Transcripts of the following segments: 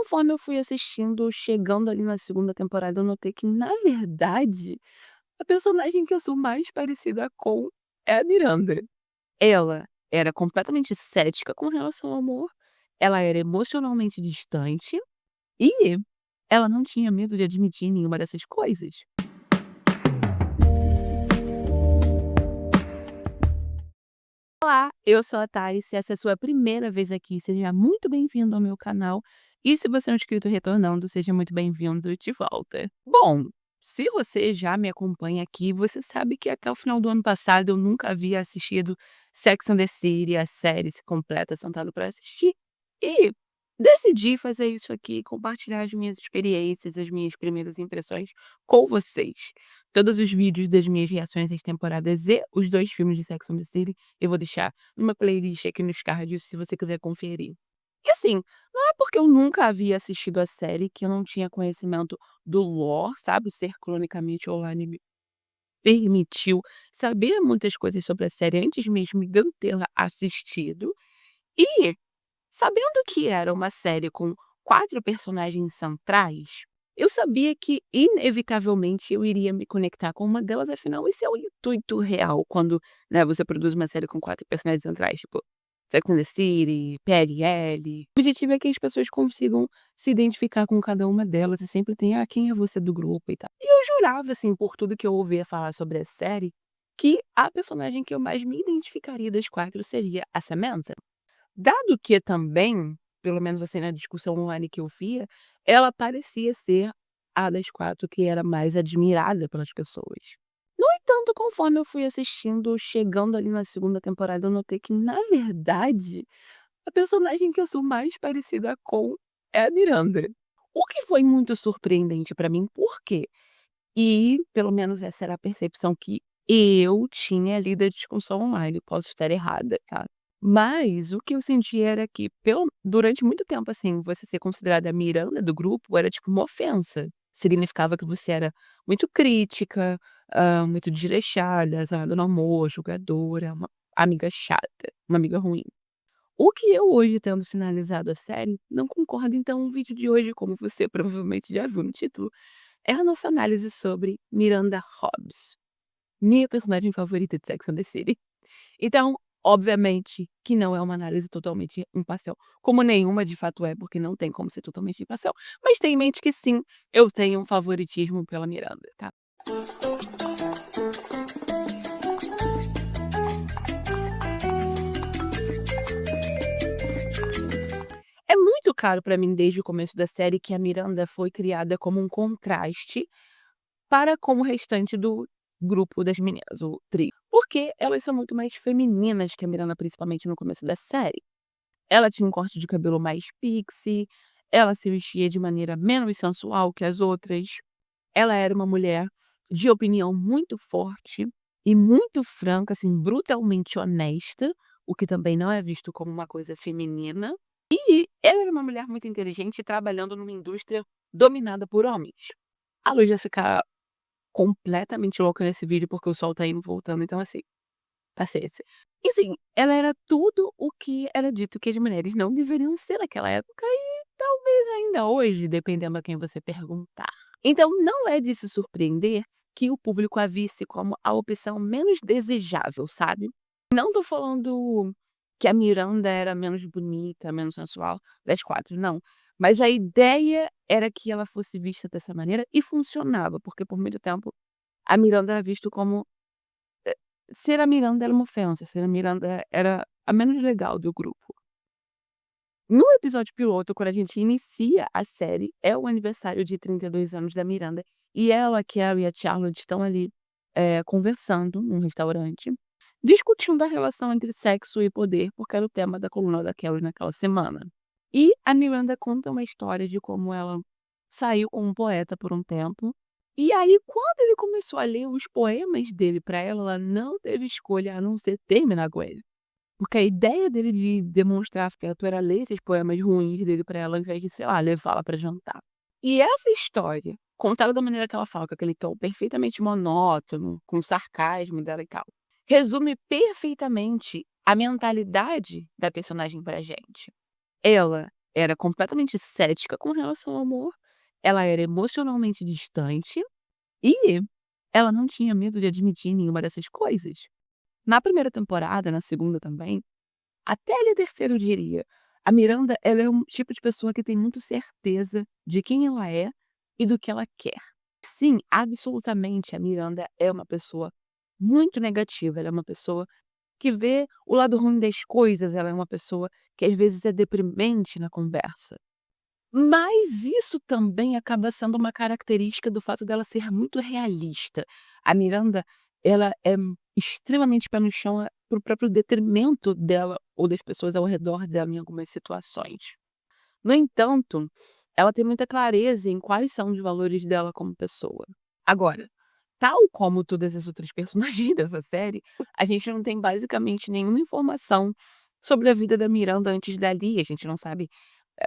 conforme eu fui assistindo, chegando ali na segunda temporada, eu notei que, na verdade, a personagem que eu sou mais parecida com é a Miranda. Ela era completamente cética com relação ao amor, ela era emocionalmente distante e ela não tinha medo de admitir nenhuma dessas coisas. Olá, eu sou a Thais, se essa é a sua primeira vez aqui, seja muito bem-vindo ao meu canal. E se você é um inscrito retornando, seja muito bem-vindo de volta. Bom, se você já me acompanha aqui, você sabe que até o final do ano passado eu nunca havia assistido Sex and the City, a série completa, sentado para assistir. E decidi fazer isso aqui, compartilhar as minhas experiências, as minhas primeiras impressões com vocês. Todos os vídeos das minhas reações às temporadas e os 2 filmes de Sex and the City eu vou deixar numa playlist aqui nos cards se você quiser conferir. E assim, não é porque eu nunca havia assistido a série que eu não tinha conhecimento do lore, sabe, o ser cronicamente online me permitiu saber muitas coisas sobre a série antes mesmo de eu tê-la assistido. E, sabendo que era uma série com 4 personagens centrais, eu sabia que inevitavelmente eu iria me conectar com uma delas, afinal esse é o intuito real quando, né, você produz uma série com 4 personagens centrais, tipo Sex and the City, PLL. O objetivo é que as pessoas consigam se identificar com cada uma delas e sempre tem: "Ah, quem é você do grupo?" e tal. E eu jurava, assim, por tudo que eu ouvia falar sobre a série, que a personagem que eu mais me identificaria das 4 seria a Samantha. Dado que também, pelo menos assim na discussão online que eu via, ela parecia ser a das 4 que era mais admirada pelas pessoas. No entanto, conforme eu fui assistindo, chegando ali na segunda temporada, eu notei que, na verdade, a personagem que eu sou mais parecida com é a Miranda. O que foi muito surpreendente pra mim, por quê? E, pelo menos essa era a percepção que eu tinha ali da discussão online, posso estar errada, tá. Mas o que eu senti era que durante muito tempo, assim, você ser considerada a Miranda do grupo era tipo uma ofensa. Significava que você era muito crítica, muito desleixada, sabe, no amor, julgadora, uma amiga chata, uma amiga ruim. O que eu hoje, tendo finalizado a série, não concordo, então o vídeo de hoje, como você provavelmente já viu no título, é a nossa análise sobre Miranda Hobbs, minha personagem favorita de Sex and the City. Então, obviamente que não é uma análise totalmente imparcial, como nenhuma de fato é, porque não tem como ser totalmente imparcial, mas tenha em mente que sim, eu tenho um favoritismo pela Miranda, tá? É muito claro pra mim desde o começo da série que a Miranda foi criada como um contraste para com o restante do grupo das meninas, o trio. Porque elas são muito mais femininas que a Miranda, principalmente no começo da série. Ela tinha um corte de cabelo mais pixie, ela se vestia de maneira menos sensual que as outras. Ela era uma mulher de opinião muito forte e muito franca, assim, brutalmente honesta, o que também não é visto como uma coisa feminina. E ela era uma mulher muito inteligente trabalhando numa indústria dominada por homens. A luz vai ficar completamente louca nesse vídeo, porque o sol tá indo e voltando, então assim, paciência. E assim, ela era tudo o que era dito que as mulheres não deveriam ser naquela época e talvez ainda hoje, dependendo a quem você perguntar. Então não é de se surpreender que o público a visse como a opção menos desejável, sabe. Não tô falando que a Miranda era menos bonita, menos sensual das 4, não. Mas a ideia era que ela fosse vista dessa maneira e funcionava, porque por muito tempo a Miranda era visto como ser a Miranda era uma ofensa, ser a Miranda era a menos legal do grupo. No episódio piloto, quando a gente inicia a série, é o aniversário de 32 anos da Miranda, e ela, a Carrie e a Charlotte estão ali, conversando num restaurante, discutindo a relação entre sexo e poder, porque era o tema da coluna da Carrie naquela semana. E a Miranda conta uma história de como ela saiu com um poeta por um tempo, e aí quando ele começou a ler os poemas dele pra ela não teve escolha a não ser terminar com ele. Porque a ideia dele de demonstrar afeto era ler esses poemas ruins dele pra ela, ao invés de, sei lá, levá-la pra jantar. E essa história, contada da maneira que ela fala, com aquele tom perfeitamente monótono, com sarcasmo dela e tal, resume perfeitamente a mentalidade da personagem pra gente. Ela era completamente cética com relação ao amor, ela era emocionalmente distante e ela não tinha medo de admitir nenhuma dessas coisas. Na primeira temporada, na segunda também, até ali a terceira eu diria, a Miranda ela é um tipo de pessoa que tem muito certeza de quem ela é e do que ela quer. Sim, absolutamente, a Miranda é uma pessoa muito negativa, ela é uma pessoa que vê o lado ruim das coisas, ela é uma pessoa que às vezes é deprimente na conversa. Mas isso também acaba sendo uma característica do fato dela ser muito realista. A Miranda, ela é extremamente pé no chão, pro próprio detrimento dela ou das pessoas ao redor dela em algumas situações. No entanto, ela tem muita clareza em quais são os valores dela como pessoa. Agora, tal como todas as outras personagens dessa série, a gente não tem basicamente nenhuma informação sobre a vida da Miranda antes dali. A gente não sabe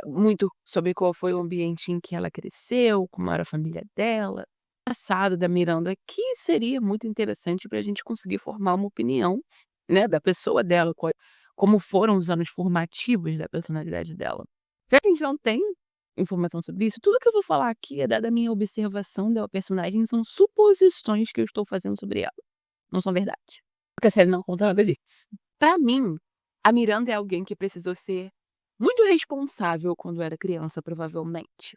muito sobre qual foi o ambiente em que ela cresceu, como era a família dela, o passado da Miranda, que seria muito interessante para a gente conseguir formar uma opinião, né, da pessoa dela, como foram os anos formativos da personalidade dela. Já que a gente não tem informação sobre isso, tudo que eu vou falar aqui é dada a minha observação da personagem, são suposições que eu estou fazendo sobre ela, não são verdade. Porque a série não conta nada disso. Pra mim, a Miranda é alguém que precisou ser muito responsável quando era criança, provavelmente.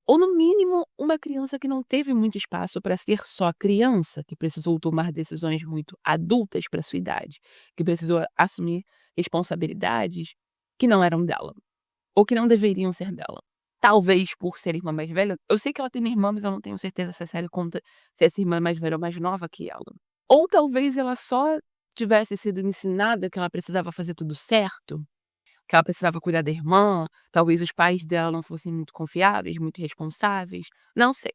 Ou, no mínimo, uma criança que não teve muito espaço para ser só criança, que precisou tomar decisões muito adultas para sua idade, que precisou assumir responsabilidades que não eram dela, ou que não deveriam ser dela. Talvez por ser irmã mais velha, eu sei que ela tem uma irmã, mas eu não tenho certeza se a série conta se essa irmã é mais velha ou mais nova que ela. Ou talvez ela só tivesse sido ensinada que ela precisava fazer tudo certo, que ela precisava cuidar da irmã, talvez os pais dela não fossem muito confiáveis, muito responsáveis, não sei.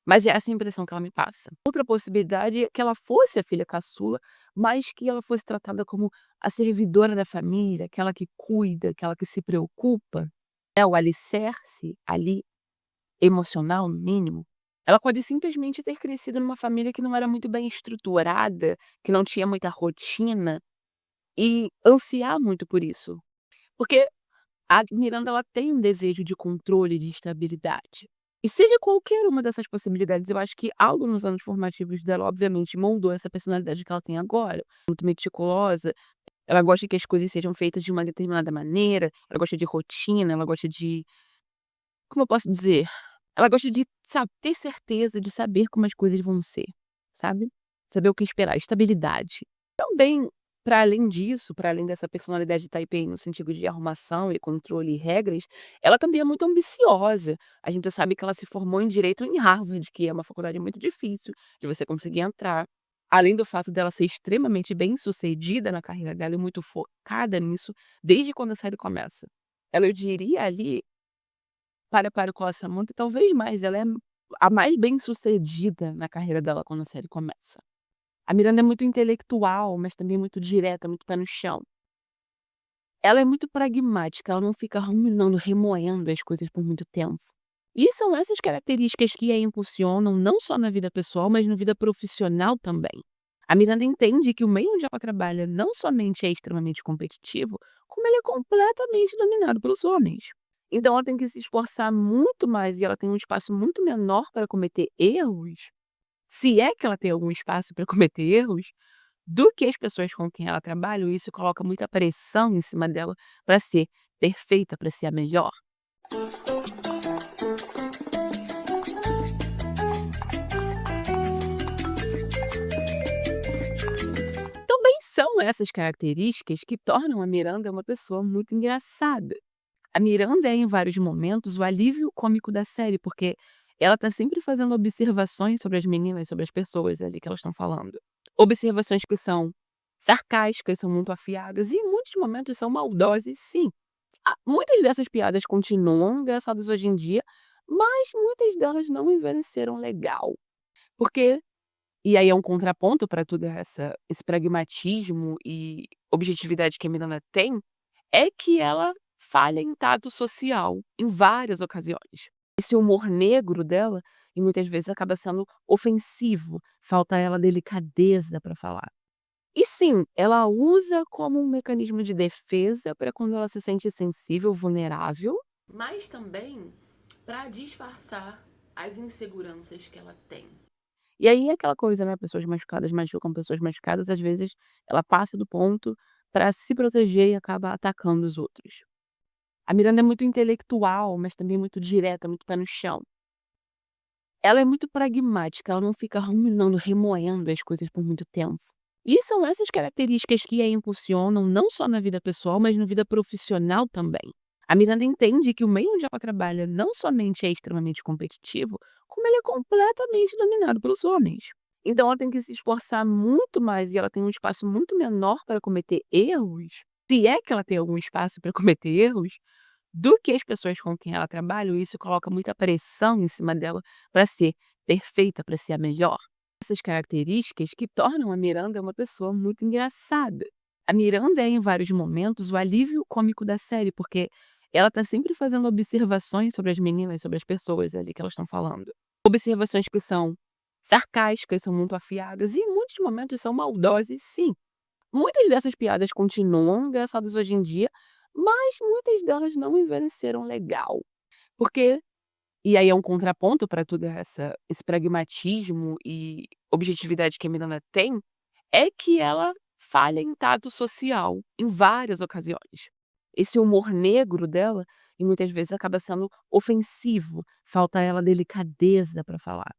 Mas é essa a impressão que ela me passa. Outra possibilidade é que ela fosse a filha caçula, mas que ela fosse tratada como a servidora da família, aquela que cuida, aquela que se preocupa, né, o alicerce ali, emocional, no mínimo. Ela pode simplesmente ter crescido numa família que não era muito bem estruturada, que não tinha muita rotina, e ansiar muito por isso. Porque a Miranda ela tem um desejo de controle, de estabilidade. E seja qualquer uma dessas possibilidades, eu acho que algo nos anos formativos dela, obviamente, moldou essa personalidade que ela tem agora. Muito meticulosa, ela gosta que as coisas sejam feitas de uma determinada maneira, ela gosta de rotina, ela gosta de, como eu posso dizer? Ela gosta de, sabe, ter certeza de saber como as coisas vão ser, sabe? Saber o que esperar, estabilidade. Também, para além disso, para além dessa personalidade de Taipei no sentido de arrumação e controle e regras, ela também é muito ambiciosa. A gente sabe que ela se formou em direito em Harvard, que é uma faculdade muito difícil de você conseguir entrar. Além do fato dela ser extremamente bem-sucedida na carreira dela e muito focada nisso desde quando a série começa. Ela, eu diria ali, para com a Samantha, talvez mais, ela é a mais bem-sucedida na carreira dela quando a série começa. A Miranda é muito intelectual, mas também muito direta, muito pé no chão. Ela é muito pragmática, ela não fica ruminando, remoendo as coisas por muito tempo. E são essas características que a impulsionam não só na vida pessoal, mas na vida profissional também. A Miranda entende que o meio onde ela trabalha não somente é extremamente competitivo, como ele é completamente dominado pelos homens. Então ela tem que se esforçar muito mais e ela tem um espaço muito menor para cometer erros, se é que ela tem algum espaço para cometer erros, do que as pessoas com quem ela trabalha, e isso coloca muita pressão em cima dela para ser perfeita, para ser a melhor. Também são essas características que tornam a Miranda uma pessoa muito engraçada. A Miranda é, em vários momentos, o alívio cômico da série, porque ela tá sempre fazendo observações sobre as meninas, sobre as pessoas ali que elas estão falando. Observações que são sarcásticas, são muito afiadas e em muitos momentos são maldosas, sim. Muitas dessas piadas continuam engraçadas hoje em dia, mas muitas delas não envelheceram legal. Porque, e aí é um contraponto para todo esse pragmatismo e objetividade que a Miranda tem, é que ela falha em tato social, em várias ocasiões. Esse humor negro dela, e muitas vezes acaba sendo ofensivo, falta a ela delicadeza para falar. E sim, ela usa como um mecanismo de defesa para quando ela se sente sensível, vulnerável, mas também para disfarçar as inseguranças que ela tem. E aí é aquela coisa, né, pessoas machucadas machucam pessoas machucadas, às vezes ela passa do ponto para se proteger e acaba atacando os outros. A Miranda é muito intelectual, mas também muito direta, muito pé no chão. Ela é muito pragmática, ela não fica ruminando, remoendo as coisas por muito tempo. E são essas características que a impulsionam não só na vida pessoal, mas na vida profissional também. A Miranda entende que o meio onde ela trabalha não somente é extremamente competitivo, como ele é completamente dominado pelos homens. Então ela tem que se esforçar muito mais e ela tem um espaço muito menor para cometer erros, se é que ela tem algum espaço para cometer erros, do que as pessoas com quem ela trabalha, e isso coloca muita pressão em cima dela para ser perfeita, para ser a melhor. Essas características que tornam a Miranda uma pessoa muito engraçada. A Miranda é, em vários momentos, o alívio cômico da série, porque ela tá sempre fazendo observações sobre as meninas, sobre as pessoas ali que elas estão falando. Observações que são sarcásticas, são muito afiadas e em muitos momentos são maldosas, sim. Muitas dessas piadas continuam engraçadas hoje em dia, mas muitas delas não envelheceram legal. Porque e aí é um contraponto para todo esse pragmatismo e objetividade que a Miranda tem, é que ela falha em tato social, em várias ocasiões. Esse humor negro dela, e muitas vezes acaba sendo ofensivo, falta a ela delicadeza para falar.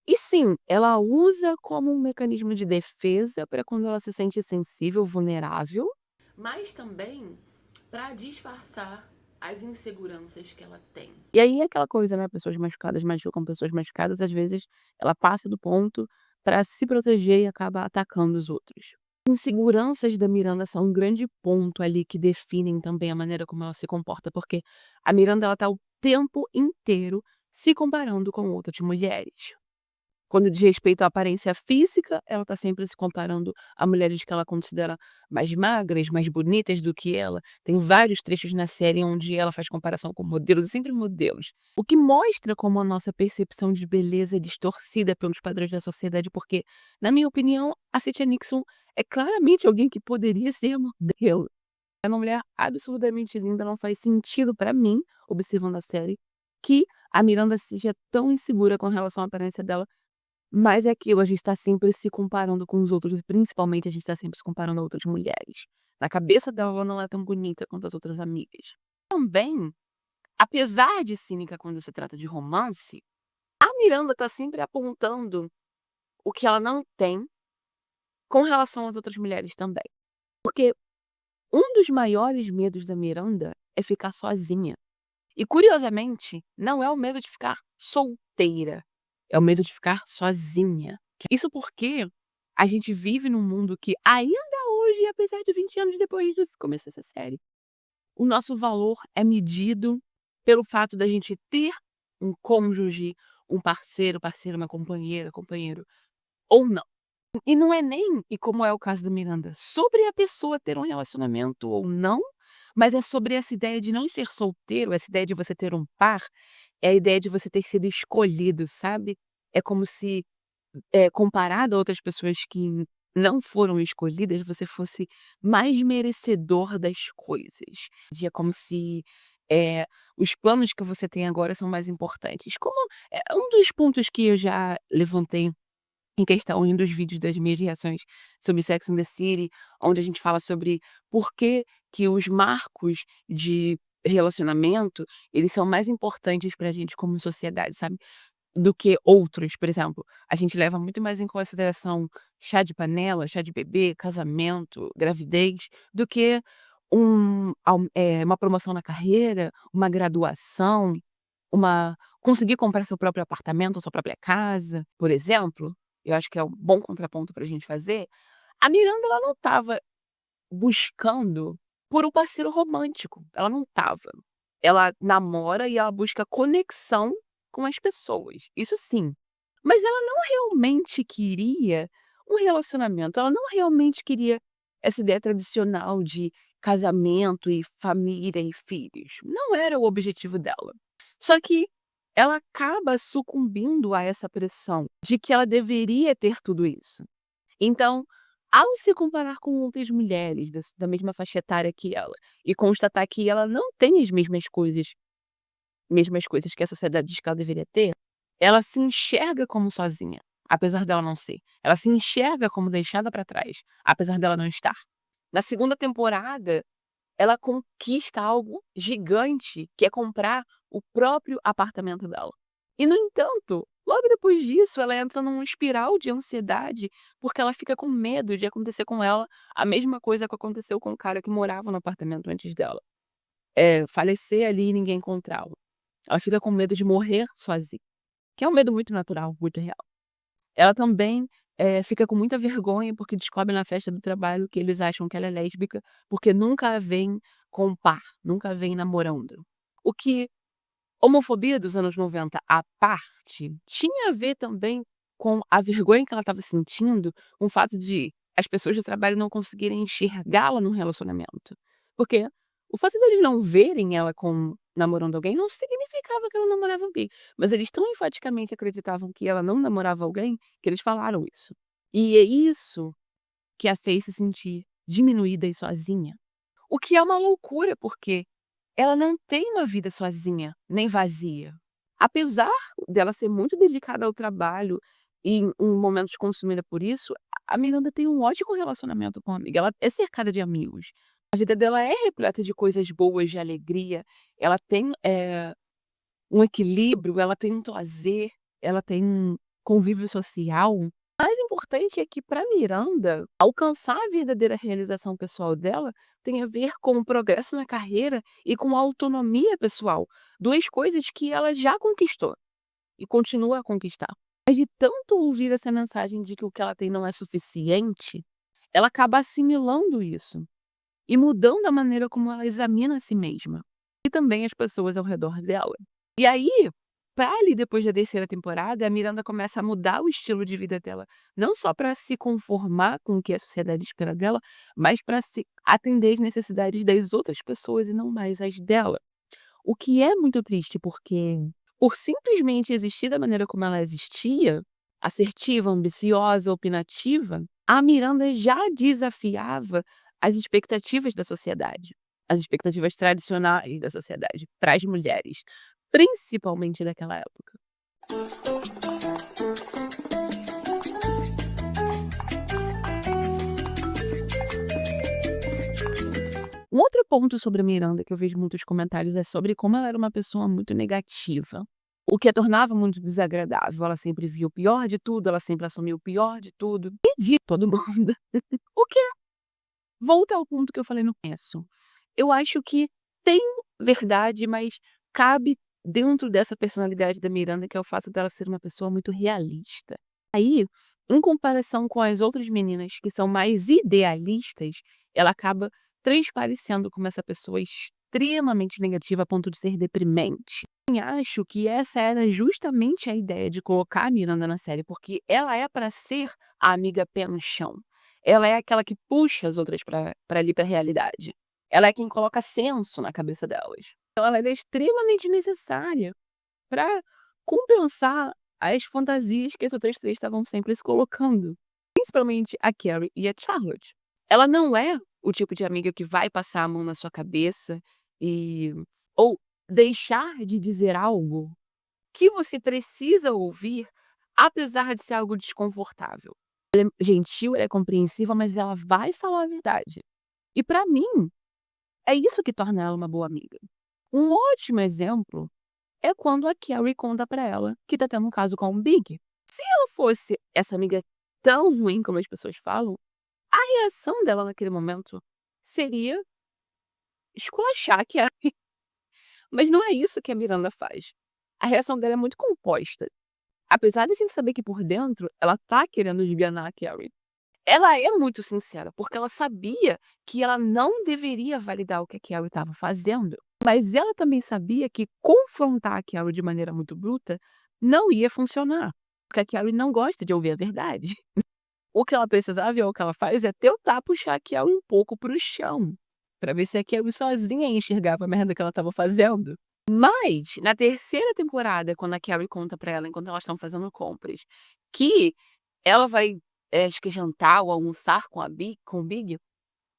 E sim, ela usa como um mecanismo de defesa para quando ela se sente sensível, vulnerável, mas também para disfarçar as inseguranças que ela tem. E aí é aquela coisa, né, pessoas machucadas machucam pessoas machucadas, às vezes ela passa do ponto para se proteger e acaba atacando os outros. Inseguranças da Miranda são um grande ponto ali que definem também a maneira como ela se comporta, porque a Miranda ela tá o tempo inteiro se comparando com outras mulheres. Quando diz respeito à aparência física, ela está sempre se comparando a mulheres que ela considera mais magras, mais bonitas do que ela. Tem vários trechos na série onde ela faz comparação com modelos, e sempre modelos. O que mostra como a nossa percepção de beleza é distorcida pelos padrões da sociedade, porque, na minha opinião, a Cynthia Nixon é claramente alguém que poderia ser modelo. É uma mulher absurdamente linda, não faz sentido pra mim, observando a série, que a Miranda seja tão insegura com relação à aparência dela, mas é aquilo, a gente tá sempre se comparando com os outros e principalmente a gente tá sempre se comparando a outras mulheres. Na cabeça dela, ela não é tão bonita quanto as outras amigas. Também, apesar de cínica quando se trata de romance, a Miranda tá sempre apontando o que ela não tem com relação às outras mulheres também. Porque um dos maiores medos da Miranda é ficar sozinha. E curiosamente, não é o medo de ficar solteira, é o medo de ficar sozinha. Isso porque a gente vive num mundo que ainda hoje, apesar de 20 anos depois de começar essa série, o nosso valor é medido pelo fato da gente ter um cônjuge, um parceiro, parceira, uma companheira, companheiro, ou não. E não é nem, e como é o caso da Miranda, sobre a pessoa ter um relacionamento ou não, mas é sobre essa ideia de não ser solteiro, essa ideia de você ter um par, é a ideia de você ter sido escolhido, sabe? É como se, comparado a outras pessoas que não foram escolhidas, você fosse mais merecedor das coisas. É como se, os planos que você tem agora são mais importantes. Como um dos pontos que eu já levantei em questão em um dos vídeos das minhas reações sobre Sex and the City, onde a gente fala sobre por que os marcos de relacionamento, eles são mais importantes pra gente como sociedade, sabe, do que outros. Por exemplo, a gente leva muito mais em consideração chá de panela, chá de bebê, casamento, gravidez, do que uma promoção na carreira, uma graduação, uma conseguir comprar seu próprio apartamento, sua própria casa, por exemplo. Eu acho que é um bom contraponto pra gente fazer. A Miranda, ela não estava buscando por um parceiro romântico, ela não estava. Ela namora e ela busca conexão com as pessoas, isso sim. Mas ela não realmente queria um relacionamento, ela não realmente queria essa ideia tradicional de casamento e família e filhos. Não era o objetivo dela. Só que ela acaba sucumbindo a essa pressão de que ela deveria ter tudo isso. Então, Ao se comparar com outras mulheres da mesma faixa etária que ela, e constatar que ela não tem as mesmas coisas que a sociedade diz que ela deveria ter, ela se enxerga como sozinha, apesar dela não ser. Ela se enxerga como deixada pra trás, apesar dela não estar. Na segunda temporada, ela conquista algo gigante, que é comprar o próprio apartamento dela. E, no entanto, logo depois disso, ela entra numa espiral de ansiedade, porque ela fica com medo de acontecer com ela a mesma coisa que aconteceu com o cara que morava no apartamento antes dela. Falecer ali e ninguém encontrá-lo. Ela fica com medo de morrer sozinha, que é um medo muito natural, muito real. Ela também, fica com muita vergonha, porque descobre na festa do trabalho que eles acham que ela é lésbica, porque nunca a veem com par, nunca a veem namorando. O que, homofobia dos anos 90 à parte, tinha a ver também com a vergonha que ela estava sentindo, com o fato de as pessoas do trabalho não conseguirem enxergá-la num relacionamento. Porque o fato deles não verem ela namorando alguém não significava que ela namorava alguém. Mas eles tão enfaticamente acreditavam que ela não namorava alguém, que eles falaram isso. E é isso que a fez se sentir diminuída e sozinha. O que é uma loucura, porque ela não tem uma vida sozinha, nem vazia. Apesar dela ser muito dedicada ao trabalho e em momentos consumida por isso, a Miranda tem um ótimo relacionamento com a amiga. Ela é cercada de amigos. A vida dela é repleta de coisas boas, de alegria. Ela tem um equilíbrio, ela tem um lazer, ela tem um convívio social. O mais importante é que, para Miranda, alcançar a verdadeira realização pessoal dela tem a ver com o progresso na carreira e com a autonomia pessoal. Duas coisas que ela já conquistou e continua a conquistar. Mas de tanto ouvir essa mensagem de que o que ela tem não é suficiente, ela acaba assimilando isso e mudando a maneira como ela examina a si mesma e também as pessoas ao redor dela. E aí, ali depois da terceira temporada, a Miranda começa a mudar o estilo de vida dela, não só para se conformar com o que a sociedade espera dela, mas para se atender às necessidades das outras pessoas e não mais as dela. O que é muito triste, porque por simplesmente existir da maneira como ela existia, assertiva, ambiciosa, opinativa, a Miranda já desafiava as expectativas da sociedade, as expectativas tradicionais da sociedade para as mulheres, principalmente daquela época. Um outro ponto sobre a Miranda que eu vejo muitos comentários é sobre como ela era uma pessoa muito negativa, o que a tornava muito desagradável. Ela sempre via o pior de tudo, ela sempre assumia o pior de tudo e de todo mundo. O que volta ao ponto que eu falei no começo. Eu acho que tem verdade, mas cabe dentro dessa personalidade da Miranda, que é o fato dela ser uma pessoa muito realista. Aí, em comparação com as outras meninas que são mais idealistas, ela acaba transparecendo como essa pessoa extremamente negativa a ponto de ser deprimente. E acho que essa era justamente a ideia de colocar a Miranda na série, porque ela é para ser a amiga pé no chão. Ela é aquela que puxa as outras para ali para a realidade. Ela é quem coloca senso na cabeça delas. Então ela é extremamente necessária para compensar as fantasias que as outras três estavam sempre se colocando, principalmente a Carrie e a Charlotte. Ela não é o tipo de amiga que vai passar a mão na sua cabeça ou deixar de dizer algo que você precisa ouvir, apesar de ser algo desconfortável. Ela é gentil, ela é compreensiva, mas ela vai falar a verdade. E para mim, é isso que torna ela uma boa amiga. Um ótimo exemplo é quando a Carrie conta pra ela que tá tendo um caso com o Big. Se ela fosse essa amiga tão ruim como as pessoas falam, a reação dela naquele momento seria esculachar a Carrie. Mas não é isso que a Miranda faz. A reação dela é muito composta. Apesar de a gente saber que por dentro ela tá querendo esganar a Carrie. Ela é muito sincera, porque ela sabia que ela não deveria validar o que a Carrie estava fazendo. Mas ela também sabia que confrontar a Carrie de maneira muito bruta não ia funcionar. Porque a Carrie não gosta de ouvir a verdade. O que ela precisava e o que ela faz é tentar puxar a Carrie um pouco pro chão. Pra ver se a Carrie sozinha enxergava a merda que ela estava fazendo. Mas, na terceira temporada, quando a Carrie conta pra ela, enquanto elas estão fazendo compras, que ela vai acho que jantar ou almoçar com o Big,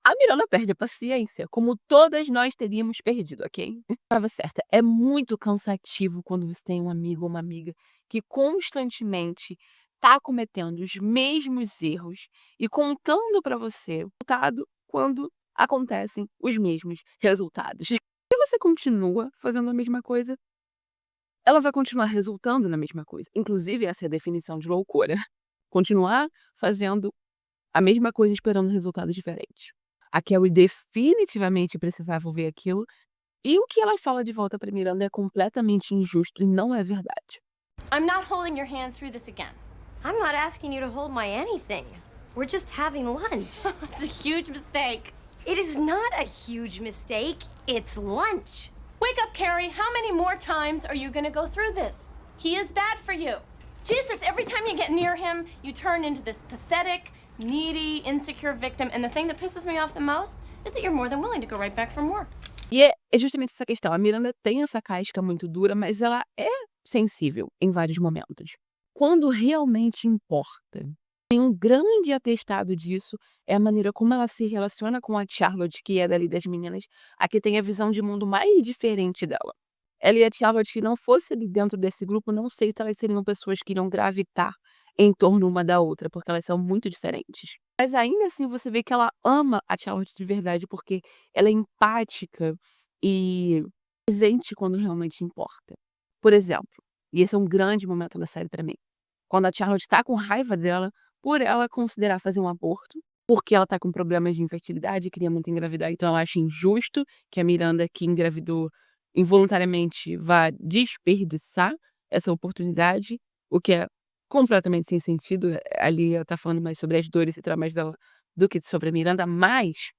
a Miranda perde a paciência, como todas nós teríamos perdido, ok? Estava certa, é muito cansativo quando você tem um amigo ou uma amiga que constantemente tá cometendo os mesmos erros e contando pra você o resultado quando acontecem os mesmos resultados. Se você continua fazendo a mesma coisa, ela vai continuar resultando na mesma coisa. Inclusive, essa é a definição de loucura. Continuar fazendo a mesma coisa esperando resultados diferentes. A Kelly definitivamente precisava ouvir aquilo, e o que ela fala de volta pra Miranda é completamente injusto e não é verdade. I'm not holding your hand through this again. I'm not asking you to hold my anything. We're just having lunch. It's a huge mistake. It is not a huge mistake. It's lunch. Wake up, Carrie. How many more times are you gonna go through this? He is bad for you. Jesus, every time you get near him, you turn into this pathetic, needy, insecure victim. And the thing that pisses me off the most is that you're more than willing to go right back from work. E é justamente essa questão. A Miranda tem essa casca muito dura, mas ela é sensível em vários momentos. Quando realmente importa. Tem um grande atestado disso, é a maneira como ela se relaciona com a Charlotte, que é dali das meninas, a que tem a visão de mundo mais diferente dela. Ela e a Charlotte, se não fosse ali dentro desse grupo, não sei se elas seriam pessoas que iriam gravitar em torno uma da outra, porque elas são muito diferentes. Mas ainda assim você vê que ela ama a Charlotte de verdade, porque ela é empática e presente quando realmente importa. Por exemplo, e esse é um grande momento da série pra mim, quando a Charlotte tá com raiva dela por ela considerar fazer um aborto, porque ela tá com problemas de infertilidade e queria muito engravidar, então ela acha injusto que a Miranda, que engravidou involuntariamente, vá desperdiçar essa oportunidade, o que é completamente sem sentido. Ali ela tá falando mais sobre as dores e traumas dela do que sobre a Miranda, mas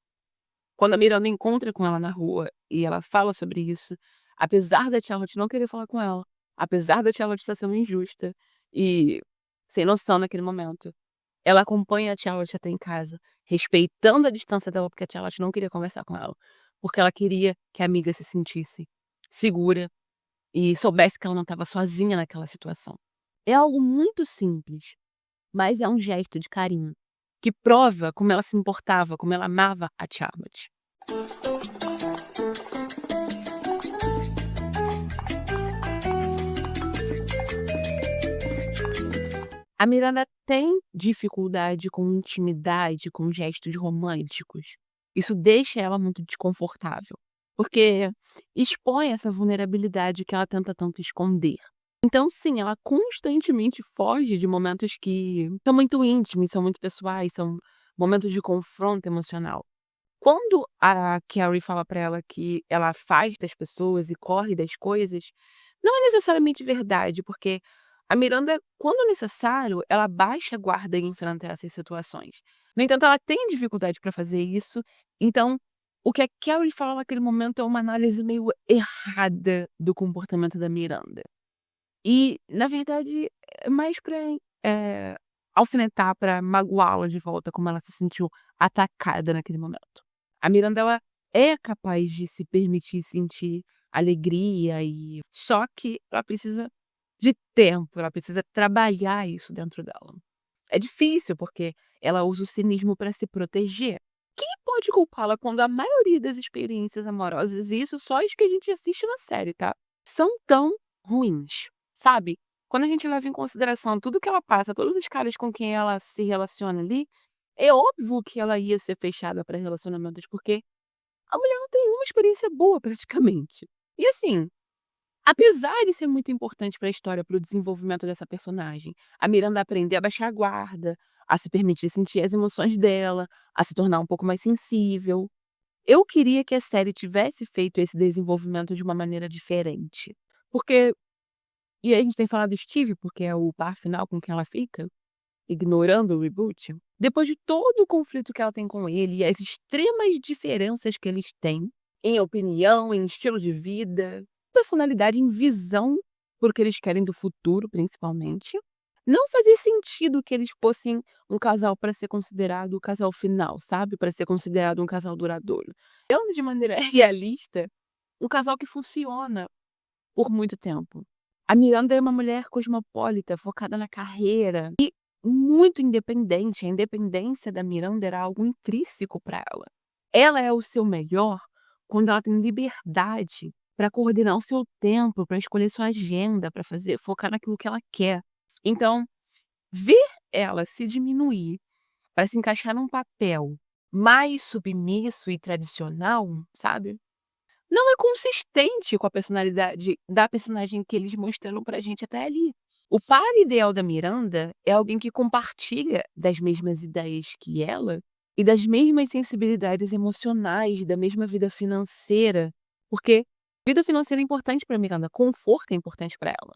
quando a Miranda encontra com ela na rua e ela fala sobre isso, apesar da Charlotte não querer falar com ela, apesar da Charlotte estar sendo injusta e sem noção naquele momento, ela acompanha a Charlotte até em casa, respeitando a distância dela, porque a Charlotte não queria conversar com ela, porque ela queria que a amiga se sentisse segura e soubesse que ela não estava sozinha naquela situação. É algo muito simples, mas é um gesto de carinho, que prova como ela se importava, como ela amava a Charlotte. A Miranda tem dificuldade com intimidade, com gestos românticos. Isso deixa ela muito desconfortável, porque expõe essa vulnerabilidade que ela tenta tanto esconder. Então, sim, ela constantemente foge de momentos que são muito íntimos, são muito pessoais, são momentos de confronto emocional. Quando a Carrie fala pra ela que ela afasta as pessoas e corre das coisas, não é necessariamente verdade, porque a Miranda, quando necessário, ela baixa a guarda e enfrenta essas situações. No entanto, ela tem dificuldade para fazer isso, então o que a Carrie fala naquele momento é uma análise meio errada do comportamento da Miranda. E, na verdade, é mais pra alfinetar, pra magoá-la de volta, como ela se sentiu atacada naquele momento. A Miranda, ela é capaz de se permitir sentir alegria só que ela precisa de tempo, ela precisa trabalhar isso dentro dela. É difícil, porque ela usa o cinismo para se proteger. Quem pode culpá-la quando a maioria das experiências amorosas, e isso só as que a gente assiste na série, tá? São tão ruins, sabe? Quando a gente leva em consideração tudo que ela passa, todos os caras com quem ela se relaciona ali, é óbvio que ela ia ser fechada para relacionamentos, porque a mulher não tem uma experiência boa, praticamente. E assim, apesar de ser muito importante para a história, para o desenvolvimento dessa personagem, a Miranda aprender a baixar a guarda, a se permitir sentir as emoções dela, a se tornar um pouco mais sensível. Eu queria que a série tivesse feito esse desenvolvimento de uma maneira diferente. Porque, e aí a gente tem falado do Steve, porque é o par final com quem ela fica, ignorando o reboot. Depois de todo o conflito que ela tem com ele e as extremas diferenças que eles têm, em opinião, em estilo de vida, personalidade, em visão por que eles querem do futuro, principalmente, não fazia sentido que eles fossem um casal para ser considerado o casal final, sabe? Para ser considerado um casal duradouro. Olhando de maneira realista, um casal que funciona por muito tempo. A Miranda é uma mulher cosmopolita, focada na carreira. E muito independente. A independência da Miranda era algo intrínseco para ela. Ela é o seu melhor quando ela tem liberdade para coordenar o seu tempo, para escolher sua agenda, para focar naquilo que ela quer. Então, ver ela se diminuir para se encaixar num papel mais submisso e tradicional, sabe? Não é consistente com a personalidade da personagem que eles mostraram pra gente até ali. O par ideal da Miranda é alguém que compartilha das mesmas ideias que ela e das mesmas sensibilidades emocionais, da mesma vida financeira, porque vida financeira é importante para Miranda, conforto é importante para ela.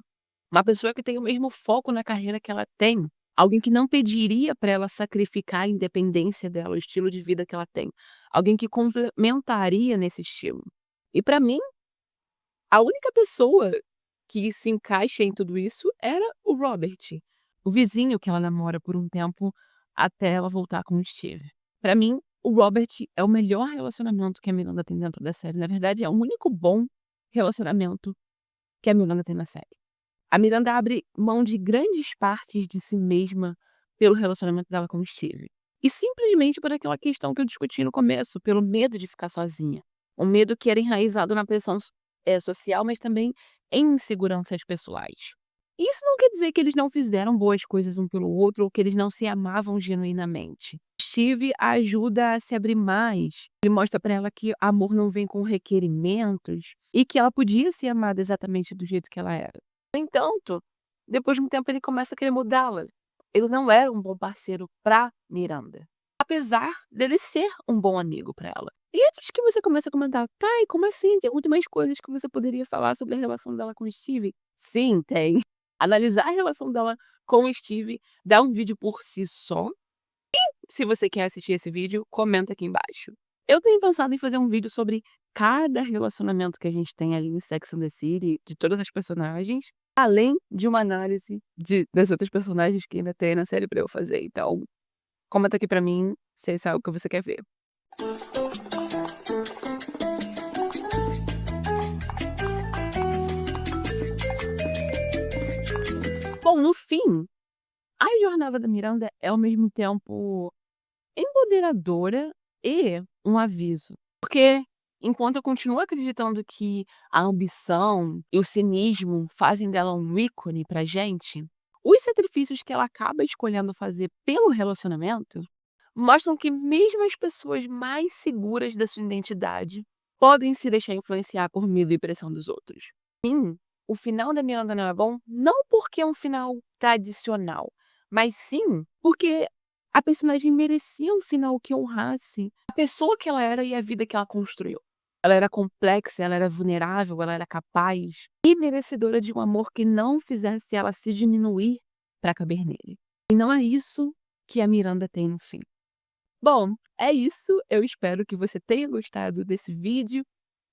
Uma pessoa que tem o mesmo foco na carreira que ela tem, alguém que não pediria para ela sacrificar a independência dela, o estilo de vida que ela tem, alguém que complementaria nesse estilo. E para mim, a única pessoa que se encaixa em tudo isso era o Robert, o vizinho que ela namora por um tempo até ela voltar com o Steve. Para mim, o Robert é o melhor relacionamento que a Miranda tem dentro da série. Na verdade, é o único bom relacionamento que a Miranda tem na série. A Miranda abre mão de grandes partes de si mesma pelo relacionamento dela com o Steve. E simplesmente por aquela questão que eu discuti no começo, pelo medo de ficar sozinha. Um medo que era enraizado na pressão social, mas também em inseguranças pessoais. Isso não quer dizer que eles não fizeram boas coisas um pelo outro ou que eles não se amavam genuinamente. Steve a ajuda a se abrir mais. Ele mostra para ela que amor não vem com requerimentos e que ela podia ser amada exatamente do jeito que ela era. No entanto, depois de um tempo ele começa a querer mudá-la. Ele não era um bom parceiro para Miranda, apesar dele ser um bom amigo para ela. E antes que você comece a comentar, Thay, como assim? Tem muito mais coisas que você poderia falar sobre a relação dela com o Steve? Sim, tem. Analisar a relação dela com o Steve dá um vídeo por si só. E se você quer assistir esse vídeo, comenta aqui embaixo. Eu tenho pensado em fazer um vídeo sobre cada relacionamento que a gente tem ali em Sex and the City, de todas as personagens, além de uma análise das outras personagens que ainda tem na série pra eu fazer. Então, comenta aqui pra mim se esse é algo que você quer ver. Bom, no fim, a jornada da Miranda é ao mesmo tempo empoderadora e um aviso. Porque enquanto eu continuo acreditando que a ambição e o cinismo fazem dela um ícone pra gente, os sacrifícios que ela acaba escolhendo fazer pelo relacionamento mostram que mesmo as pessoas mais seguras da sua identidade podem se deixar influenciar por medo e pressão dos outros. Sim, o final da Miranda não é bom, não porque é um final tradicional, mas sim porque a personagem merecia um final que honrasse a pessoa que ela era e a vida que ela construiu. Ela era complexa, ela era vulnerável, ela era capaz e merecedora de um amor que não fizesse ela se diminuir para caber nele. E não é isso que a Miranda tem no fim. Bom, é isso. Eu espero que você tenha gostado desse vídeo.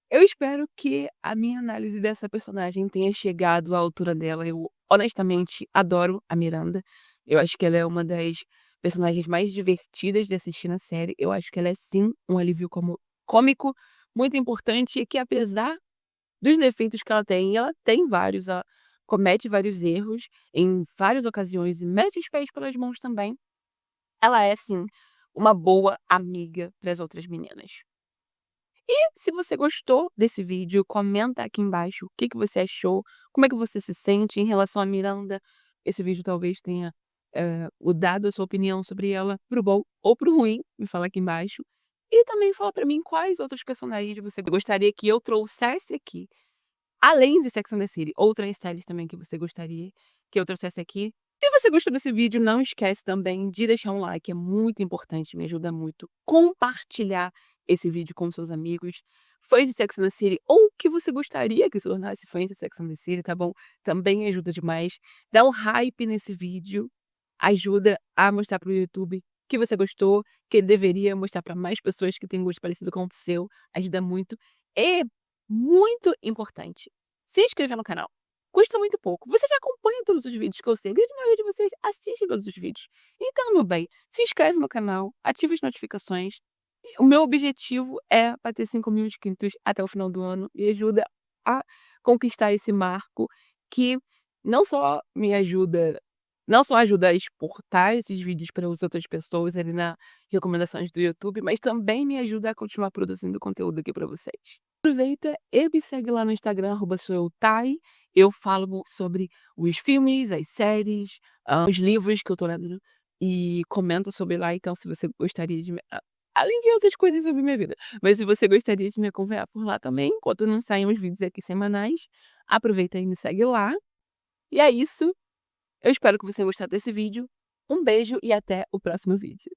Eu espero que a minha análise dessa personagem tenha chegado à altura dela. Eu, honestamente, adoro a Miranda. Eu acho que ela é uma das personagens mais divertidas de assistir na série. Eu acho que ela é, sim, um alívio cômico muito importante e que, apesar dos defeitos que ela tem vários. Ela comete vários erros em várias ocasiões e mete os pés pelas mãos também. Ela é, sim, uma boa amiga para as outras meninas. E se você gostou desse vídeo, comenta aqui embaixo o que você achou, como é que você se sente em relação a Miranda. Esse vídeo talvez tenha dado a sua opinião sobre ela, pro bom ou pro ruim, me fala aqui embaixo. E também fala pra mim quais outros personagens você gostaria que eu trouxesse aqui, além de Sex and the City, outras séries também que você gostaria que eu trouxesse aqui. Se você gostou desse vídeo, não esquece também de deixar um like, é muito importante, me ajuda muito. Compartilhar esse vídeo com seus amigos, fãs de Sex and the City, ou que você gostaria que se tornasse fã de Sex and the City, tá bom? Também ajuda demais. Dá um hype nesse vídeo, ajuda a mostrar pro YouTube que você gostou, que ele deveria mostrar para mais pessoas que têm gosto parecido com o seu, ajuda muito. E, muito importante, se inscrever no canal. Custa muito pouco. Você já acompanha todos os vídeos que eu sei. A grande maioria de vocês assiste todos os vídeos. Então, meu bem, se inscreve no canal, ativa as notificações. O meu objetivo é bater 5.000 inscritos até o final do ano e ajuda a conquistar esse marco que não só me ajuda não só ajuda a exportar esses vídeos para as outras pessoas ali na recomendações do YouTube, mas também me ajuda a continuar produzindo conteúdo aqui para vocês. Aproveita e me segue lá no Instagram, @soueutai. Eu falo sobre os filmes, as séries, os livros que eu tô lendo e comento sobre lá. Então, se você gostaria de além de outras coisas sobre minha vida, mas se você gostaria de me acompanhar por lá também, enquanto não saem os vídeos aqui semanais, aproveita e me segue lá. E é isso. Eu espero que você tenha gostado desse vídeo. Um beijo e até o próximo vídeo.